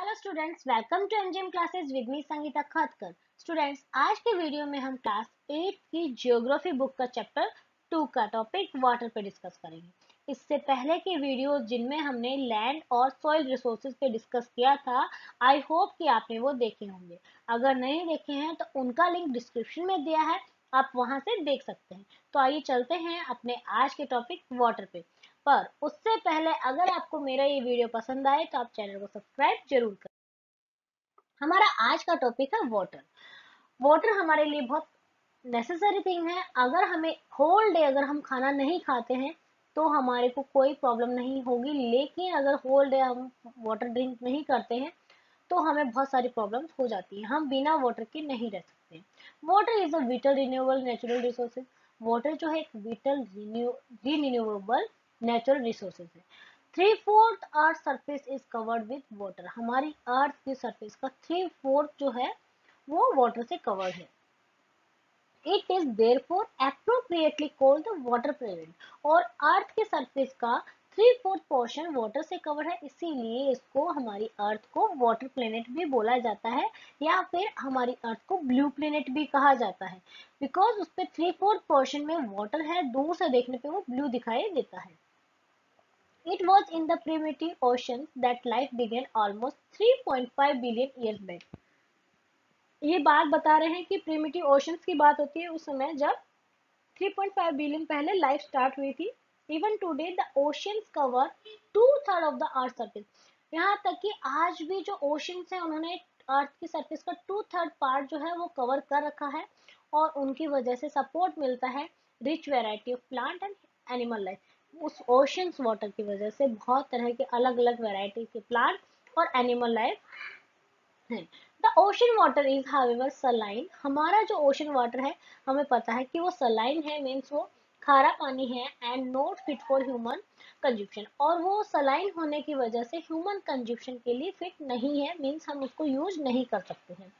Hello students, welcome to MGM classes with me Sangeeta Khatkar. Students, आज के video में हम क्लास 8 की ज्योग्राफी बुक का चैप्टर 2 का टॉपिक वाटर पे डिस्कस करेंगे। इससे पहले के वीडियो जिनमें हमने लैंड और सॉइल रिसोर्सेज पे डिस्कस किया था, आई होप कि आपने वो देखे होंगे। अगर नहीं देखे हैं तो उनका लिंक डिस्क्रिप्शन में दिया है, आप वहां से देख सकते हैं। तो आइए चलते हैं अपने आज के टॉपिक वाटर पे। पर उससे पहले अगर आपको मेरा ये वीडियो पसंद आए तो आप चैनल को सब्सक्राइब जरूर करें। हमारा आज का टॉपिक है वाटर। वाटर हमारे लिए बहुत नेसेसरी थिंग है। अगर हमें होल डे अगर हम खाना नहीं खाते हैं तो हमारे को कोई प्रॉब्लम नहीं होगी, लेकिन अगर होल डे हम वाटर ड्रिंक नहीं करते हैं तो हमें बहुत सारी प्रॉब्लम्स हो जाती है। हम बिना वाटर के नहीं रह सकते। Water is a whittle renewable natural resources. Water जो है एक विटल रिन्यूएबल नेचुरल रिसोर्सेज है। 3/4 earth surface is covered with water. हमारी अर्थ की सरफेस का 3/4 जो है वो वाटर से कवर्ड है। It is therefore appropriately called the water planet. और अर्थ के सरफेस का 3/4 पोर्शन वाटर से कवर है, इसीलिए इसको हमारी अर्थ को वाटर प्लेनेट भी बोला जाता है, या फिर हमारी अर्थ को ब्लू प्लेनेट भी कहा जाता है। बिकॉज उस पे 3/4 पोर्शन में वाटर है, दूर से देखने पे वो ब्लू दिखाई देता है। It was in the primitive oceans that life began almost 3.5 billion years back. ये बात बता रहे हैं कि प्रिमिटिव ओशंस की बात होती है उस समय जब 3.5 बिलियन पहले लाइफ स्टार्ट हुई थी। Even today the oceans cover 2/3 of the earth surface. यहाँ तक कि आज भी जो ओशंस है उन्होंने अर्थ की सरफेस का 2/3 पार्ट जो है वो कवर कर रखा है, और उनकी वजह से सपोर्ट मिलता है rich variety of plant and animal life. उस ओशंस वाटर की वजह से बहुत तरह के अलग अलग वैरायटी के प्लांट और एनिमल लाइफ है। The ocean water is however saline. हमारा जो ओशन वाटर है हमें पता है कि वो सलाइन है, मीन्स वो खारा पानी है, and not fit for human consumption. और वो सलाइन होने की वजह से ह्यूमन कंजप्शन के लिए फिट नहीं है, मीन्स हम उसको यूज नहीं कर सकते हैं।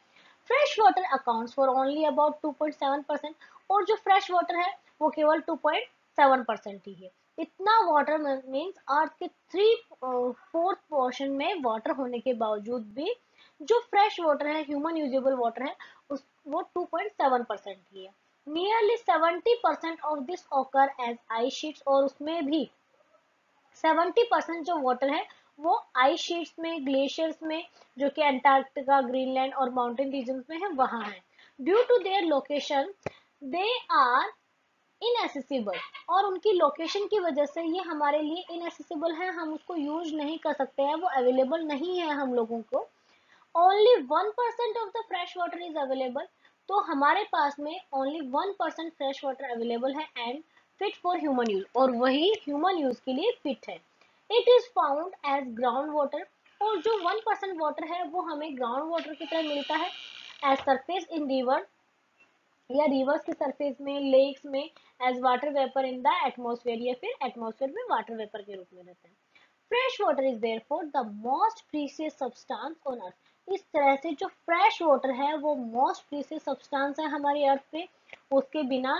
Fresh water accounts for only about 2.7%। और जो फ्रेश वाटर है वो केवल 2.7% ही है। इतना वाटर मीन्स अर्थ के 3/4 पोर्शन में वाटर होने के बावजूद भी जो फ्रेश वाटर है, ह्यूमन यूजेबल वाटर है, वो 2.7% ही है। Nearly 70% of this occur as ice sheets. और उसमें भी 70% जो वाटर है वो आइस शीट्स में, ग्लेशियर्स में, जो कि अंटार्कटिका, ग्रीनलैंड और माउंटेन रीजन में है, वहां है। Due to their location they are inaccessible. और उनकी लोकेशन की वजह से ये हमारे लिए इनएसेसिबल है, हम उसको यूज नहीं कर सकते हैं, वो अवेलेबल नहीं है हम लोगों को। Only 1% of the fresh water is available. तो हमारे पास में ओनली 1% फ्रेश वाटर अवेलेबल है and fit for human use, और वही ह्यूमन यूज के लिए फिट है। It is found as ground water. और जो 1% वाटर है वो हमें ग्राउंड वाटर की तरह मिलता है एज सरफेस इन रिवर, या रिवर्स के सरफेस में, लेक्स में, as water vapour in the atmosphere, या फिर एटमॉस्फेयर में वाटर वेपर के रूप में रहता है। Fresh water is therefore the most precious substance on earth. इस तरह से जो फ्रेश वाटर है वो मोस्ट प्रीसियस सब्सटेंस है हमारी अर्थ पे, उसके बिना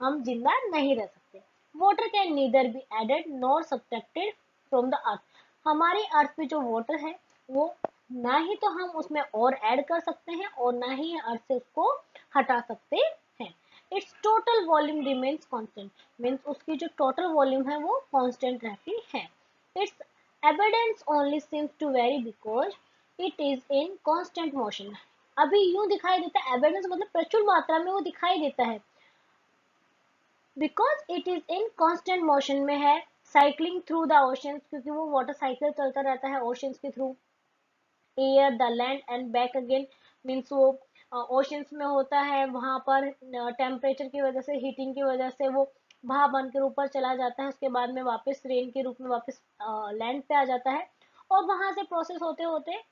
हम जिंदा नहीं रह सकते। Water can neither be added nor subtracted from the earth. हमारी अर्थ पे जो वाटर है वो ना ही तो हम उसमें और ऐड कर सकते हैं और ना ही अर्थ से उसको हटा सकते हैं। It's total volume remains constant, means उसकी जो टोटल वॉल्यूम है वो कांस्टेंट रहती है। It's evidence only seems to very because it is in constant motion. अभी यूं दिखाई देता है, एविडेंस मतलब प्रचुर मात्रा में वो दिखाई देता है, because it is in constant motion में है, साइक्लिंग थ्रू द ओशंस, क्योंकि वो वाटर साइकिल चलता रहता है ओशंस के through, air, the land and back again, means वो ओशंस में होता है, वहां पर टेम्परेचर की वजह से, हीटिंग की वजह से वो भाप बनकर ऊपर चला जाता है, उसके बाद में वापस रेन के रूप में वापस लैंड पे आ जाता है, और वहां से प्रोसेस होते होते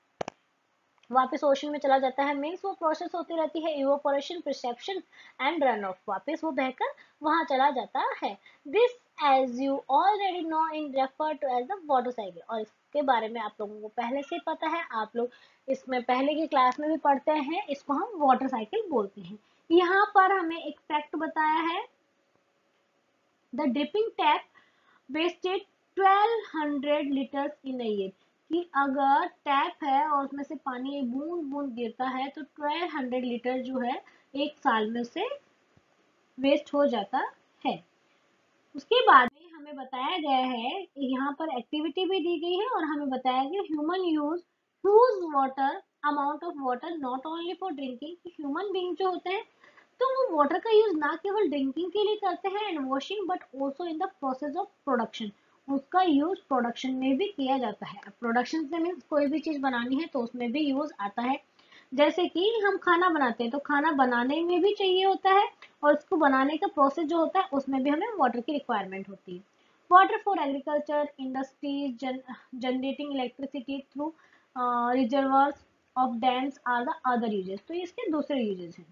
वापस ओशन में चला जाता है। मीन्स वो प्रोसेस होती रहती है, evaporation, precipitation and run off, वापस वो बहकर वहां चला जाता है। This as you already know in refer to as the water cycle. और इसके बारे में आप लोगों को पहले से पता है, आप लोग इसमें पहले की क्लास में भी पढ़ते हैं, इसको हम वाटर साइकिल बोलते हैं। यहाँ पर हमें एक फैक्ट बताया है, the dripping tap wasted 1200 litres in a year. कि अगर टैप है और और उसमें से पानी एक बूंद बूंद गिरता है तो 1200 लीटर जो है एक साल में से वेस्ट हो जाता है। उसके बाद में हमें बताया गया है, यहाँ पर एक्टिविटी भी दी गई है और हमें बताया गया human use water amount of water not only for drinking. Human being जो होते हैं तो वो वाटर का यूज ना केवल ड्रिंकिंग के लिए करते हैं and washing but also in the process of production. उसका यूज प्रोडक्शन में भी किया जाता है। प्रोडक्शन से मीन्स कोई भी चीज बनानी है तो उसमें भी यूज आता है। जैसे कि हम खाना बनाते हैं तो खाना बनाने में भी चाहिए होता है और उसको बनाने का प्रोसेस जो होता है उसमें भी हमें वाटर की रिक्वायरमेंट होती है। Water for agriculture industries generating electricity through reservoirs of dams are the other uses. तो इसके दूसरे यूजेस हैं।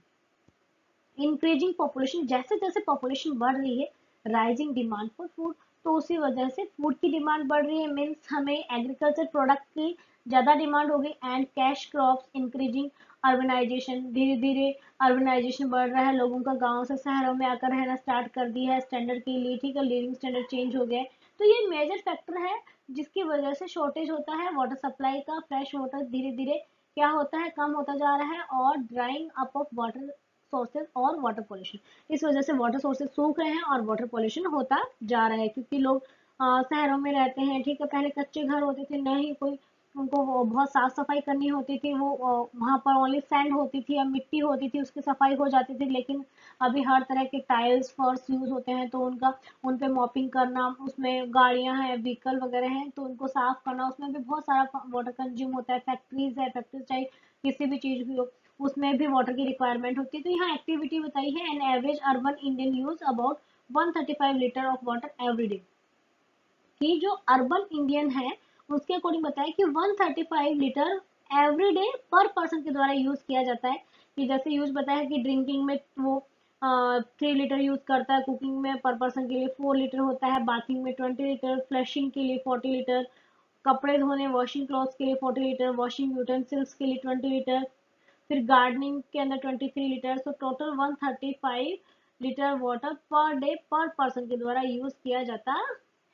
इंक्रीजिंग पॉपुलेशन, जैसे जैसे पॉपुलेशन बढ़ रही है राइजिंग डिमांड फॉर फूड, तो उसी वजह से फूड की डिमांड बढ़ रही है। मीन्स हमें एग्रीकल्चर प्रोडक्ट की ज़्यादा डिमांड होगी and cash crops increasing urbanisation, धीरे धीरे अर्बनाइजेशन बढ़ रहा है। लोगों का गाँव से शहरों में आकर रहना स्टार्ट कर दिया है स्टैंडर्ड के लिए, ठीक है, लिविंग स्टैंडर्ड चेंज हो गया है। तो ये मेजर फैक्टर है जिसकी वजह से शॉर्टेज होता है वाटर सप्लाई का। फ्रेश वाटर धीरे धीरे क्या होता है, कम होता जा रहा है और drawing up of water sources और वाटर पॉल्यूशन, इस वजह से वाटर सोर्सेज सूख रहे हैं और वाटर पॉल्यूशन होता जा रहा है। क्योंकि लोग शहरों में रहते हैं, ठीक है, पहले कच्चे घर होते थे, न ही कोई उनको बहुत साफ सफाई करनी होती थी, वो वहाँ पर ओनली सैंड होती थी या मिट्टी होती थी, उसकी सफाई हो जाती थी। लेकिन अभी हर तरह के टाइल्स फर्श यूज होते हैं तो उनका उन पे मॉपिंग करना, उसमें गाड़ियां हैं, व्हीकल वगैरह हैं तो उनको साफ करना, उसमें भी बहुत सारा वाटर कंज्यूम होता है। फैक्ट्रीज है, फैक्ट्री चाहे किसी भी चीज भी हो उसमें भी वाटर की रिक्वायरमेंट होती है। तो यहाँ एक्टिविटी बताई है an average urban Indian use about 135 litre of water every day. कि जो अर्बन इंडियन है उसके अकॉर्डिंग बताया कि 135 लीटर एवरी डे पर पर्सन के द्वारा यूज किया जाता है। कि जैसे यूज बताया कि ड्रिंकिंग में वो 3 लीटर यूज करता है, कुकिंग में पर पर्सन के लिए 4 लीटर होता है, बाथिंग में 20 लीटर, फ्लशिंग के लिए 40 लीटर, कपड़े धोने वॉशिंग क्लॉथ्स के लिए 40 लीटर, वॉशिंग यूटेंसिल्स के लिए 20 लीटर, फिर गार्डनिंग के अंदर 23 litre. So total 135 litre water per day पर पर्सन के द्वारा यूज किया जाता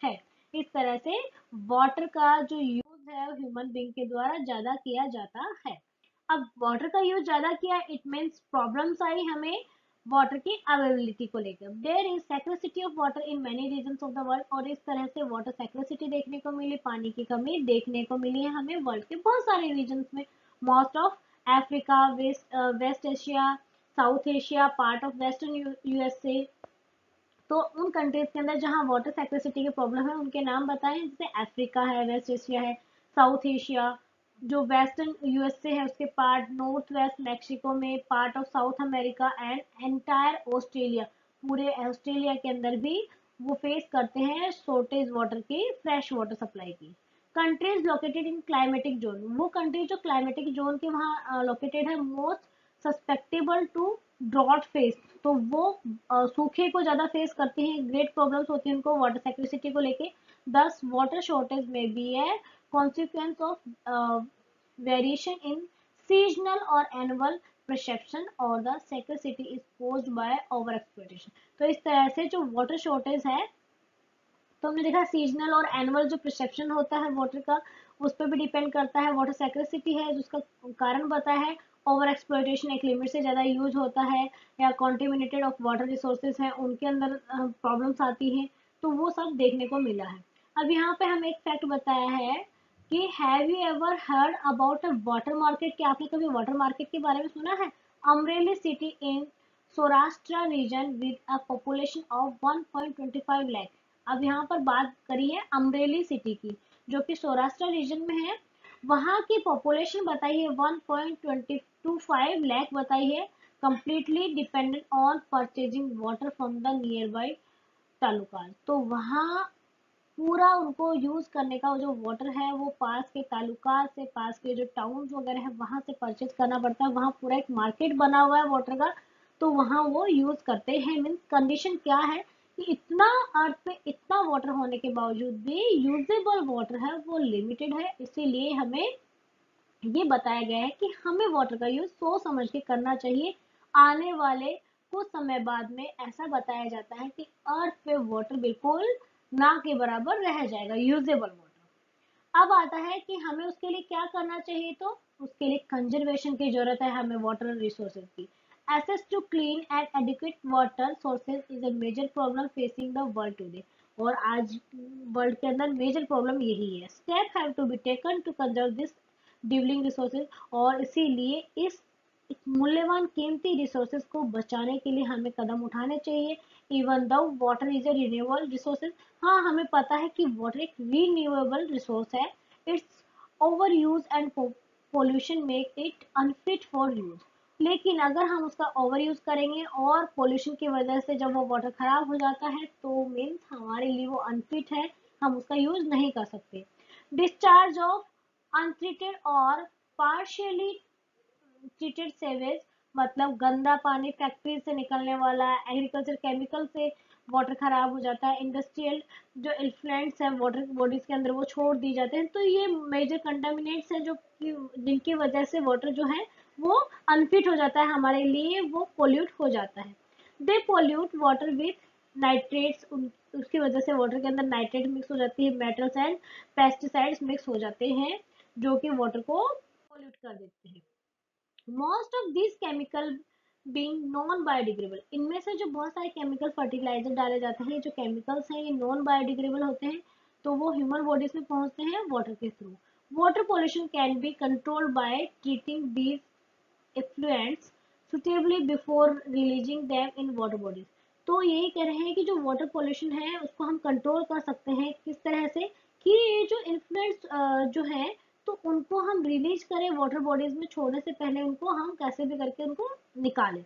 है। इस तरह से वाटर का जो यूज है ह्यूमन बीइंग के द्वारा ज्यादा किया जाता है। अब वाटर का यूज ज्यादा किया इट मीन्स प्रॉब्लम्स आई हमें वाटर की अवेलेबिलिटी को लेकर। There is scarcity of water in many regions of the world, और इस तरह से वाटर स्कैर्सिटी देखने को मिली, पानी की कमी देखने को मिली है हमें वर्ल्ड के बहुत सारे रीजन्स में। Most of Africa, West Asia, South Asia, part of western USA. तो उन कंट्रीज के अंदर जहाँ वाटर स्कैर्सिटी की प्रॉब्लम है उनके नाम बताएं, जैसे अफ्रीका है, वेस्ट एशिया है, साउथ एशिया, जो वेस्टर्न यूएसए है उसके पार्ट, नॉर्थ वेस्ट मैक्सिको में, part of south America and entire Australia. पूरे ऑस्ट्रेलिया के अंदर भी वो फेस करते हैं शॉर्टेज वाटर की, फ्रेश वाटर सप्लाई की। Countries located in climatic zone, वो कंट्री जो क्लाइमेटिक जोन के वहाँ लोकेटेड है, most susceptible to drought face, तो वो सूखे को ज्यादा फेस करते हैं, ग्रेट प्रॉब्लम्स होती है उनको वाटर सिक्योरिटी को लेके। दस वाटर शॉर्टेज में भी है consequence of variation in seasonal और एनुअल परसेप्शन और the security is posed by over exploitation. तो इस तरह से जो वाटर शॉर्टेज है, तो हमने देखा सीजनल और एनुअल जो परसेप्शन होता है वाटर का उस पर भी डिपेंड करता है। वाटर सिक्योरिटी है जिसका कारण बताया है ओवर एक्सप्लॉइटेशन, एक लिमिट से ज़्यादा यूज होता है, या कॉन्टेमिनेटेड ऑफ वाटर रिसोर्सेज हैं उनके अंदर प्रॉब्लम्स आती हैं, तो वो सब देखने को मिला है। अब यहाँ पे हमें एक फैक्ट बताया है कि have you ever heard about a water market, कि आपने कभी वाटर मार्केट के बारे में सुना है? Amreli city in Saurashtra region with a population of 1.25 lakh. अब यहाँ पर बात करी है अमरेली सिटी की जो कि सौराष्ट्र रीजन में है। वहाँ की पॉपुलेशन बताई है 1.25 लाख बताई है, completely dependent on purchasing water from the near by taluka. तो वहाँ पूरा उनको यूज करने का जो वाटर है वो पास के तालुका से, पास के जो टाउन वगैरह है वहां से परचेज करना पड़ता है। वहाँ पूरा एक मार्केट बना हुआ है वाटर का, तो वहाँ वो यूज करते हैं। मीन्स कंडीशन क्या है कि इतना अर्थ पे इतना वाटर होने के बावजूद भी यूजेबल वाटर है वो लिमिटेड है। इसीलिए हमें ये बताया गया है कि हमें वाटर का यूज सोच समझ के करना चाहिए। आने वाले कुछ समय बाद में ऐसा बताया जाता है कि अर्थ पे वाटर बिल्कुल ना के बराबर रह जाएगा, यूजेबल वाटर। अब आता है कि हमें उसके लिए क्या करना चाहिए, तो उसके लिए कंजर्वेशन की जरूरत है हमें वाटर रिसोर्सेज की। Access to clean and adequate water sources is a major problem facing the world today. और आज वर्ल्ड के अंदर मेजर प्रॉब्लम यही है। Step have to be taken to conserve this dwindling resources. और इसीलिए इस मूल्यवान कीमती रिसोर्सेज को बचाने के लिए हमें कदम उठाने चाहिए। Even though water is a renewable resources, हाँ हमें पता है कि वाटर एक रिन्यूएबल रिसोर्स है, it's over use and pollution make it unfit for use. लेकिन अगर हम उसका ओवर यूज करेंगे और पोल्यूशन की वजह से जब वो वाटर खराब हो जाता है तो मीन्स हमारे लिए वो अनफिट है, हम उसका यूज नहीं कर सकते। डिस्चार्ज ऑफ अनट्रीटेड और पार्शियली ट्रीटेड सेवेज मतलब गंदा पानी, फैक्ट्री से निकलने वाला, एग्रीकल्चर केमिकल से वाटर खराब हो जाता है, इंडस्ट्रियल जो इन्फ्लुएंट्स है वाटर बॉडीज के अंदर वो छोड़ दी जाते हैं। तो ये मेजर कंटामिनेट्स हैं जो जिनकी वजह से वाटर जो है वो अनफिट हो जाता है हमारे लिए, वो पोल्यूट हो जाता है। दे पोल्यूट वाटर विथ नाइट्रेट्स, उसकी वजह से वाटर के अंदर नाइट्रेट मिक्स हो जाती है, मेटल्स एंड पेस्टिसाइड्स मिक्स हो जाते हैं जो कि वाटर को पोल्यूट कर देते हैं। Most of this chemical being non biodegradable, इनमें से जो बहुत सारे केमिकल फर्टिलाइजर डाले जाते हैं, जो केमिकल्स हैं ये नॉन बायोडिग्रेडेबल होते हैं, तो वो ह्यूमन बॉडीज में पहुंचते हैं वाटर के through. Water pollution can be controlled by treating these effluents suitably before releasing them in water bodies। तो यही कह रहे हैं कि जो वाटर पोल्यूशन है उसको हम कंट्रोल कर सकते हैं किस तरह से, कि ये जो इन्फ्लुएंट्स जो है तो उनको हम रिलीज करें वाटर बॉडीज में, छोड़ने से पहले उनको हम कैसे भी करके उनको निकालें।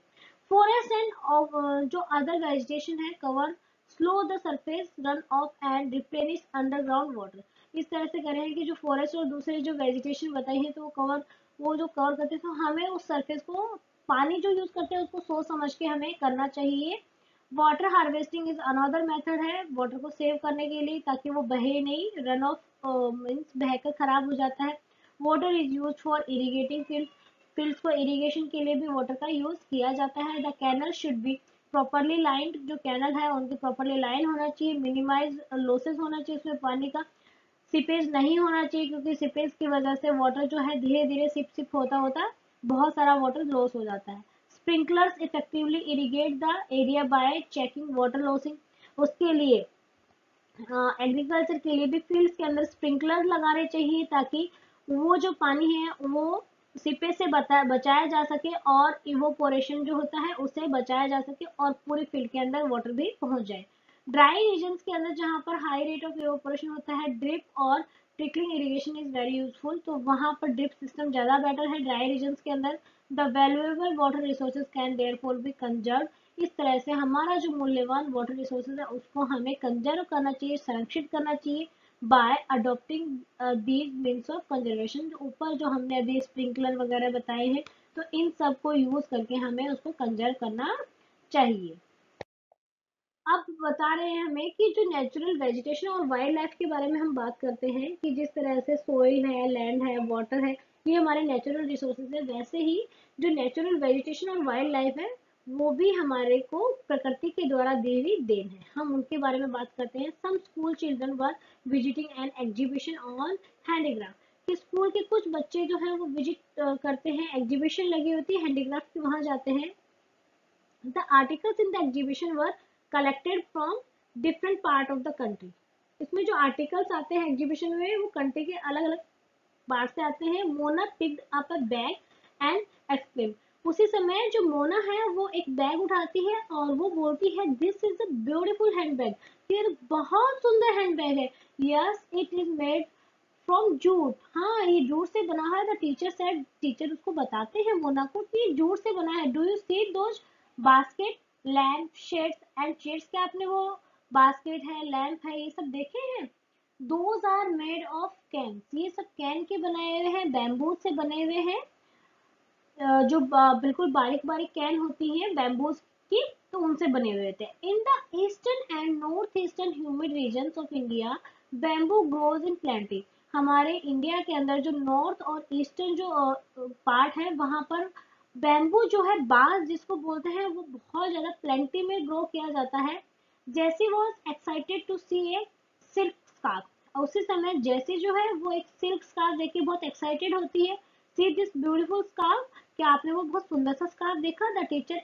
फॉरेस्ट एंड जो अदर वेजिटेशन है cover slow the surface run of and replenish underground water. इस तरह से कह रहे हैं कि जो फॉरेस्ट और दूसरे जो वेजिटेशन बताई है तो वो जो कवर करते हैं, तो हमें उस सरफेस को पानी जो यूज करते हैं उसको सोच समझ के हमें करना चाहिए। Water harvesting is another method है वाटर को सेव करने के लिए, ताकि वो बहे नहीं, रन ऑफ मीन्स बहकर खराब हो जाता है। Water is use for irrigating field, fields को इरिगेशन के लिए भी वाटर का यूज किया जाता है। The canal should be properly lined, जो कैनल है उनके प्रॉपरली लाइन होना चाहिए, मिनिमाइज लॉसेस होना चाहिए उसमें पानी का, सीपेज नहीं होना चाहिए क्योंकि सीपेज की वजह से वाटर जो है धीरे धीरे सिप सिप होता होता बहुत सारा वाटर लॉस हो जाता है। Sprinklers effectively irrigate the area bye checking water losing, उसके लिए एग्रीकल्चर के लिए भी फील्ड्स के अंदर स्प्रिंकलर लगाने चाहिए ताकि वो जो पानी है वो सीपेज से बचाया जा सके और इवोपोरेशन जो होता है उसे बचाया जा सके और पूरी फील्ड के अंदर वाटर भी पहुंच जाए। ड्राई रीजन्स के अंदर जहाँ पर हाई रेट ऑफ इवोपोरेशन होता है, ड्रिप और trickling irrigation is very useful, तो वहाँ पर ड्रिप सिस्टम ज़्यादा बेटर है ड्राई रीजन्स के अंदर। The valuable water resources can therefore B conserve, इस तरह से हमारा जो मूल्यवान वाटर रिसोर्सेज है उसको हमें कंजर्व करना चाहिए, संरक्षित करना चाहिए by adopting these means of conservation. जो ऊपर जो हमने अभी स्प्रिंकलर वगैरह बताए हैं तो इन सब को यूज करके हमें उसको कंजर्व करना चाहिए। अब बता रहे हैं हमें कि जो नेचुरल वेजिटेशन और वाइल्ड लाइफ के बारे में हम बात करते हैं कि जिस तरह से सोइल है, लैंड है, वाटर है, ये हमारे नेचुरल रिसोर्सेज है, वैसे ही जो नेचुरल वेजिटेशन और वाइल्ड लाइफ है वो भी हमारे को प्रकृति के द्वारा दी हुई देन है, हम उनके बारे में बात करते हैं। Some school children were visiting an exhibition on handicraft, कि स्कूल के कुछ बच्चे जो हैं वो विजिट करते हैं, एग्जीबिशन लगी होती है हैंडीक्राफ्ट की, वहाँ जाते हैं। The articles in the exhibition were collected from different part of the country। इसमें जो आर्टिकल्स आते हैं एग्जीबिशन में वो कंट्री के अलग अलग पार्ट से आते हैं। Mona picked up a bag and exclaim, उसी समय जो मोना है वो एक बैग उठाती है और वो बोलती है this is a beautiful hand bag, ये बहुत सुंदर हैंड बैग है। Yes it is made from jute, हाँ ये जूट से बना है। द टीचर सेड, टीचर उसको बताते हैं मोना को कि ये जूट से बना है। Do you see those basket lamp shades and chairs, क्या आपने वो बास्केट है, लैम्प है, ये सब देखे हैं? Those are made of cane, ये सब कैन के बनाए हुए हैं, बैम्बू से बने हुए हैं। जो बिल्कुल बारीक बारीक कैन होती है बैम्बूज की, तो उनसे बने हुए थे। In the eastern and north eastern humid regions of India bamboo grows in plenty, हमारे इंडिया के अंदर जो नॉर्थ और ईस्टर्न जो पार्ट है वहां पर बैम्बू जो है, बांस जिसको बोलते हैं, वो बहुत ज्यादा प्लेंटी में ग्रो किया जाता है। Jessie was excited to see a silk scarf, और उसी समय जैसे जो है वो एक सिल्क स्कार्फ देख के बहुत एक्साइटेड होती है। सी दिस ब्यूटीफुल स्कार्फ, क्या आपने वो बहुत सुंदर सा स्कार्फ देखा? The teacher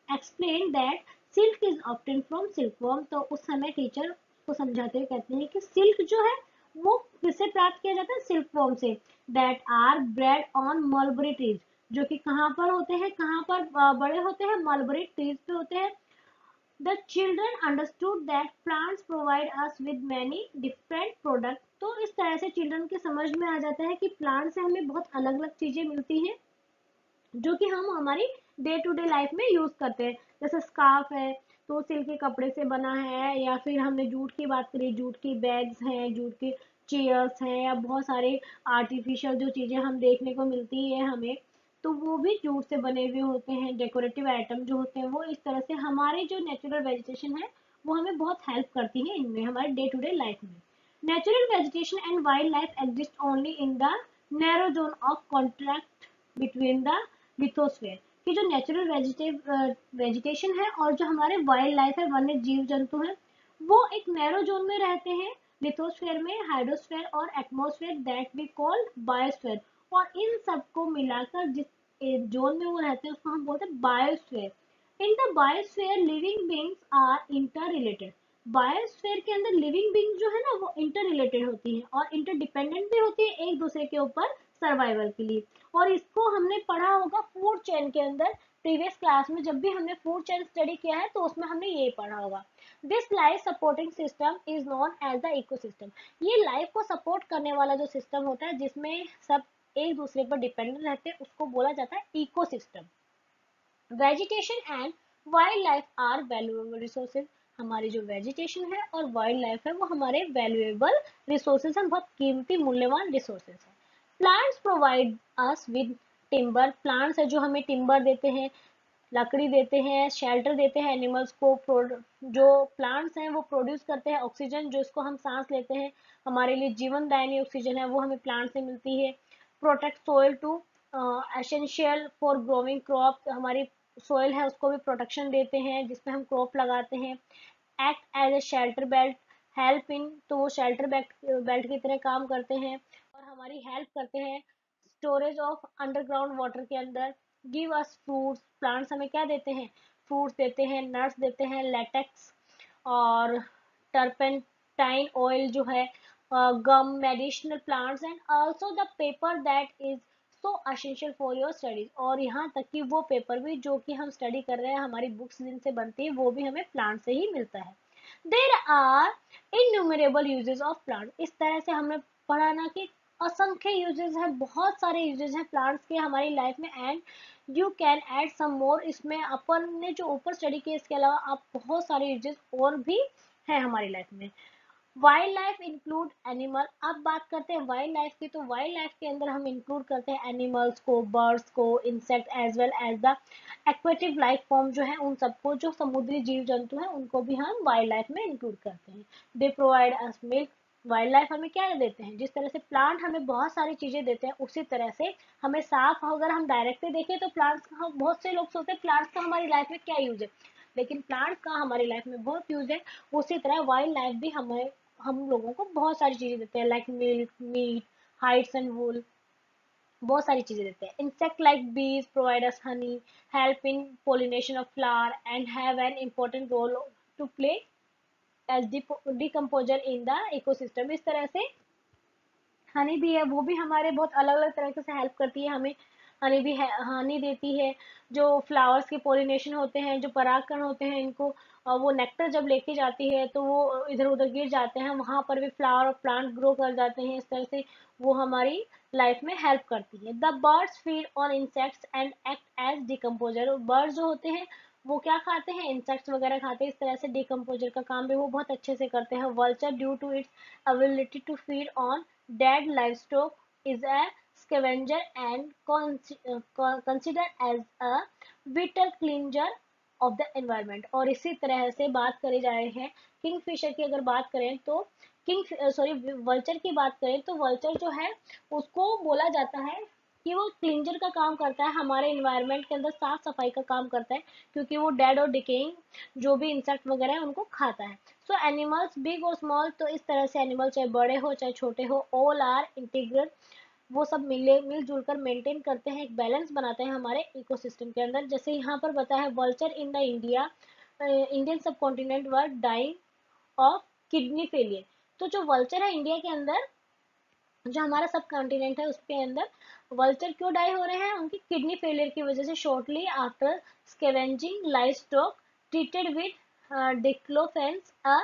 explain that silk is obtain from silkworm. तो उस समय टीचर को समझाते हुए कहते हैं कि सिल्क जो है वो किससे प्राप्त किया जाता है? सिल्कवर्म से। That are bred on mulberry trees, जो कि कहाँ पर होते हैं, कहाँ पर बड़े होते हैं? मलबरी ट्रीज पे होते हैं। The children understood that plants provide us with many different products। तो इस तरह से चिल्ड्रन के समझ में आ जाता है कि प्लांट से हमें बहुत अलग अलग चीजें मिलती हैं जो कि हम हमारी डे टू डे लाइफ में यूज करते हैं। जैसे स्कार्फ है तो सिल्क के कपड़े से बना है, या फिर हमने जूट की बात करी, जूट की बैग्स हैं, जूट की चेयर्स हैं, या बहुत सारे आर्टिफिशियल जो चीजें हम देखने को मिलती है हमें, तो वो भी जूट से बने हुए होते हैं। डेकोरेटिव आइटम जो होते हैं वो इस तरह से हमारे जो नेचुरल वेजिटेशन है वो हमें बहुत हेल्प करती है इनमें हमारे डे टू डे लाइफ में। Natural vegetation and wild life exist only in the narrow zone of contract between the lithosphere. कि जो नेचुरल वेजिटेशन है और जो हमारे वाइल्ड लाइफ है, वन्य जीव जंतु है, वो एक नैरो जोन में रहते हैं, लिथोस्फेयर में, हाइड्रोस्फेयर और atmosphere, that we call biosphere. और इन सबको मिलाकर जिस जोन में वो रहते हैं उसको हम बोलते हैं biosphere. In the biosphere living beings are inter related. Biosphere के अंदर लिविंग बींग जो है ना वो इंटर रिलेटेड होती है और इंटरडिपेंडेंट भी होती है एक दूसरे के ऊपर सर्वाइवल के लिए। और इसको हमने पढ़ा होगा फूड चेन के अंदर, प्रीवियस क्लास में जब भी हमने फूड चेन स्टडी किया है तो उसमें हमने ये पढ़ा होगा। This life supporting system is known as the ecosystem. ये लाइफ को सपोर्ट करने वाला जो सिस्टम होता है जिसमें सब एक दूसरे पर डिपेंडेंट रहते हैं उसको बोला जाता है ecosystem. Vegetation and wild life are valuable resources. हमारी जो वेजिटेशन है और वाइल्ड लाइफ है वो हमारे वैल्यूएबल रिसोर्सेज हैं, बहुत कीमती मूल्यवान रिसोर्सेज हैं। Plants provide us with timber. Plants है जो हमें टिम्बर देते हैं, लकड़ी देते हैं, शेल्टर देते हैं एनिमल्स को। जो प्लांट्स हैं वो प्रोड्यूस करते हैं ऑक्सीजन, जो इसको हम सांस लेते हैं, हमारे लिए जीवनदायिनी ऑक्सीजन है वो हमें प्लांट से मिलती है। Protect soil to essential for growing crop. हमारी सोइल है उसको भी प्रोटेक्शन देते हैं जिसमें हम क्रॉप लगाते हैं। Act as a shelter belt, help in, तो वो शेल्टर बेल्ट की तरह काम करते हैं और हमारी हेल्प करते हैं स्टोरेज ऑफ अंडरग्राउंड वाटर के अंदर। गिव अस फ्रूट्स, प्लांट्स हमें क्या देते हैं? फ्रूट्स देते हैं, नट्स देते हैं, लेटेक्स और टर्पेंटाइन ऑयल जो है, gum, medicinal plants and also the paper that is so essential for your studies. और यहाँ तक कि वो पेपर भी जो कि हम स्टडी कर रहे हैं, हमारी बुक्स जिनसे बनती है वो भी हमें प्लांट से ही मिलता है। There are innumerable uses of plant. इस तरह से हमने पढ़ा ना कि असंख्य यूजेस हैं, बहुत सारे यूजेस हैं प्लांट्स के हमारी लाइफ में। And you can add some more. इसमें अपन ने जो ऊपर स्टडी किया इसके अलावा आप बहुत सारे यूजेस और भी हैं हमारी लाइफ में। Wild life include animal. अब बात करते हैं वाइल्ड लाइफ की, तो वाइल्ड लाइफ के अंदर हम इंक्लूड करते हैं एनिमल्स को, बर्ड्स को, insect as well as the aquatic life form जो है उन सबको, जो समुद्री जीव जंतु हैं उनको भी हम वाइल्ड लाइफ में इंक्लूड करते हैं। They provide us milk. Wild life हमें क्या देते हैं? जिस तरह से प्लांट हमें बहुत सारी चीजें देते हैं उसी तरह से हमें साफ, अगर हम डायरेक्टली देखें तो प्लांट्स का, बहुत से लोग सोचते हैं प्लांट्स का हमारी लाइफ में क्या यूज है, लेकिन प्लांट्स का हमारी लाइफ में बहुत यूज है। उसी तरह वाइल्ड लाइफ भी हमें, हम लोगों को बहुत सारी चीजें देते हैं, like milk, meat, hides and wool, बहुत सारी चीजें देते हैं। Insect like bees provide us honey, help in pollination of flower and have an important role to play as decomposer in the ecosystem. इस तरह से हनी भी है, वो भी हमारे बहुत अलग अलग तरीके से हेल्प करती है हमें। हनी भी है, हनी देती है। जो फ्लावर्स के पोलिनेशन होते हैं, जो परागकण होते हैं, इनको वो नेक्टर जब लेके जाती है तो वो इधर उधर गिर जाते हैं, वहां पर भी फ्लावर और प्लांट ग्रो कर जाते हैं। इस तरह से वो हमारी लाइफ में हेल्प करती है। The birds feed on insects and act as decomposer. Birds जो होते हैं वो क्या खाते हैं? इंसेक्ट्स वगैरह खाते हैं। इस तरह से डिकम्पोजर का काम भी वो बहुत अच्छे से करते हैं। Vulture due to its ability to feed on dead livestock is a scavenger and considered as a vital cleanser of the environment। और इसी तरह से बात करी जा रही है किंगफिशर की। अगर बात करें तो वल्चर की बात करें तो वल्चर जो है उसको बोला जाता है कि वो क्लींजर का काम करता है, हमारे इन्वायरमेंट के अंदर साफ सफाई का काम करता है, क्योंकि वो डेड और डिकेइंग जो भी इंसेक्ट वगैरह है उनको खाता है। सो एनिमल्स बिग और स्मॉल, तो इस तरह से एनिमल चाहे बड़े हो चाहे छोटे हो, ऑल आर इंटीग्रल, वो सब मिलजुल कर मेंटेन करते हैं, एक बैलेंस बनाते हैं हमारे इकोसिस्टम के अंदर। जैसे यहाँ पर बताया है vulture in the India Indian subcontinent were dying of kidney failure. तो जो वल्चर है इंडिया के अंदर, जो हमारा सब कॉन्टिनेंट है उसके अंदर वल्चर क्यों डाई हो रहे हैं, उनकी किडनी फेलियर की वजह से। Shortly after scavenging livestock treated with diclofenac, a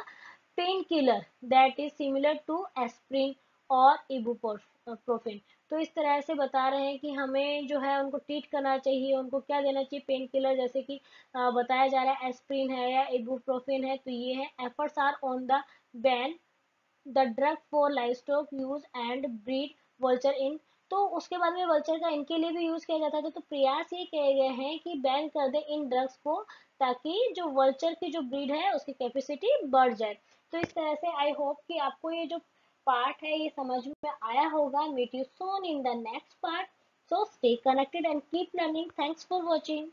pain killer that is similar to aspirin और इबुप्रोफेन। तो इस तरह से बता रहे हैं कि हमें जो है उनको ट्रीट करना चाहिए, उनको क्या देना चाहिए, पेन किलर, जैसे कि बताया जा रहा है एस्प्रिन है या इबुप्रोफेन है, तो ये है। Efforts are on the ban the drug for livestock use and breed vulture in. तो उसके बाद में वल्चर का इनके लिए भी यूज किया जाता था। तो प्रयास ये किए गए हैं कि बैन कर दे इन ड्रग्स को, ताकि जो वल्चर की जो ब्रीड है उसकी कैपेसिटी बढ़ जाए। तो इस तरह से आई होप कि आपको ये जो पार्ट है ये समझ में आया होगा। Meet you soon in the next part. So stay connected and keep learning. Thanks for watching.